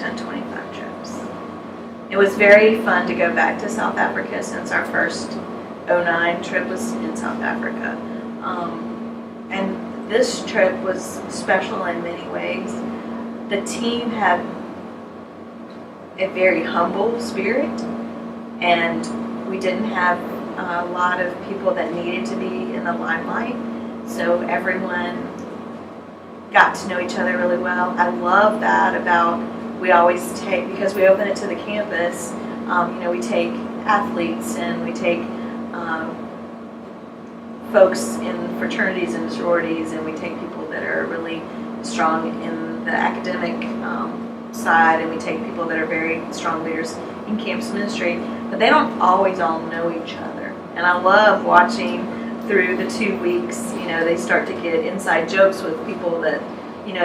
done 25 trips. It was very fun to go back to South Africa since our first '09 trip was in South Africa. And this trip was special in many ways. The team had a very humble spirit, and we didn't have a lot of people that needed to be in the limelight, so everyone got to know each other really well. I love that about, we always take, because we open it to the campus, we take athletes and we take folks in fraternities and sororities, and we take people that are really strong in the academic side, and we take people that are very strong leaders in campus ministry, but they don't always all know each other. And I love watching through the 2 weeks, they start to get inside jokes with people that,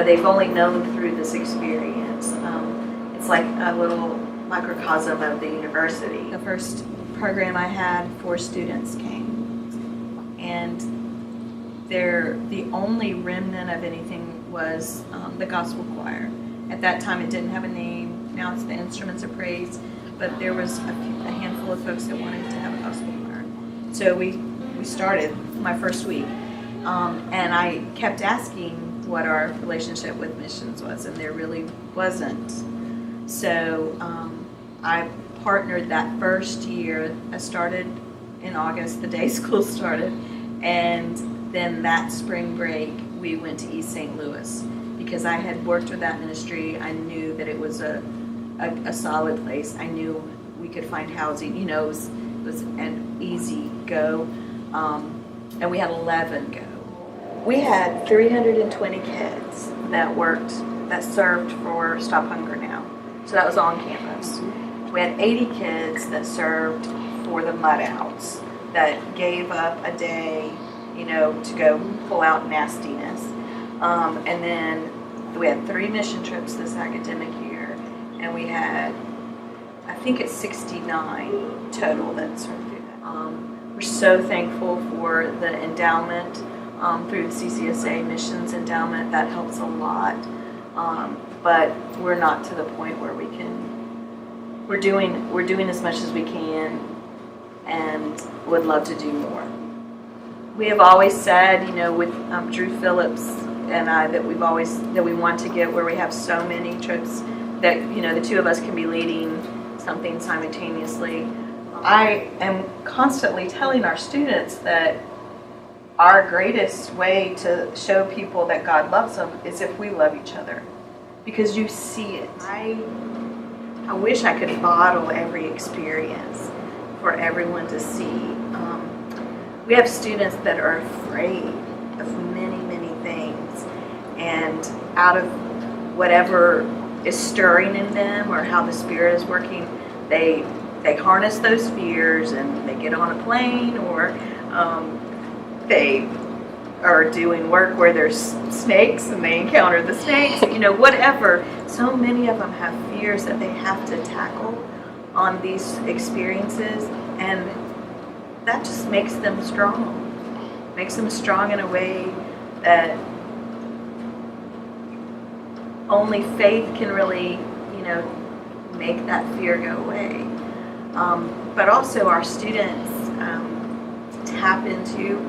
they've only known through this experience. It's like a little microcosm of the university. The first program I had, 4 students came, and the only remnant of anything was the gospel choir. At that time it didn't have a name, now it's the Instruments of Praise, but there was a handful of folks that wanted to have a gospel choir. So we started my first week, and I kept asking what our relationship with missions was, and there really wasn't. So I partnered that first year. I started in August, the day school started, and then that spring break we went to East St. Louis because I had worked with that ministry. I knew that it was a solid place. I knew we could find housing. It was an easy go, and we had 11 go. We had 320 kids that served for Stop Hunger Now. So that was on campus. We had 80 kids that served for the Mud Outs, that gave up a day, to go pull out nastiness. And then we had 3 mission trips this academic year, and we had, I think it's 69 total that served through that. We're so thankful for the endowment through the CCSA Missions Endowment. That helps a lot. But we're not to the point where we can, we're doing as much as we can and would love to do more. We have always said, with Drew Phillips and I, that we want to get where we have so many trips that, the two of us can be leading something simultaneously. I am constantly telling our students that our greatest way to show people that God loves them is if we love each other, because you see it. I wish I could bottle every experience for everyone to see. We have students that are afraid of many, many things, and out of whatever is stirring in them or how the Spirit is working, they harness those fears and they get on a plane, or they are doing work where there's snakes and they encounter the snakes, whatever. So many of them have fears that they have to tackle on these experiences, and that just makes them strong. Makes them strong in a way that only faith can really, make that fear go away. But also our students tap into,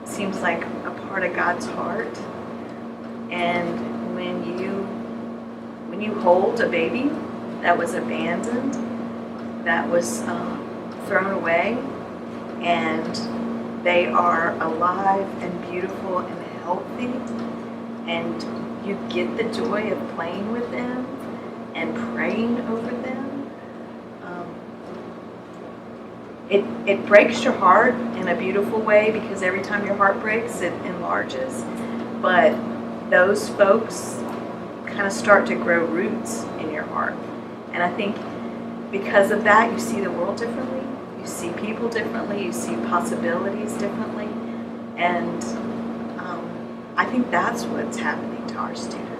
seems like a part of God's heart. And when you hold a baby that was abandoned, that was thrown away, and they are alive and beautiful and healthy, and you get the joy of playing with them and praying over them, it breaks your heart in a beautiful way, because every time your heart breaks, it enlarges. But those folks kind of start to grow roots in your heart. And I think because of that, you see the world differently, you see people differently, you see possibilities differently. And I think that's what's happening to our students.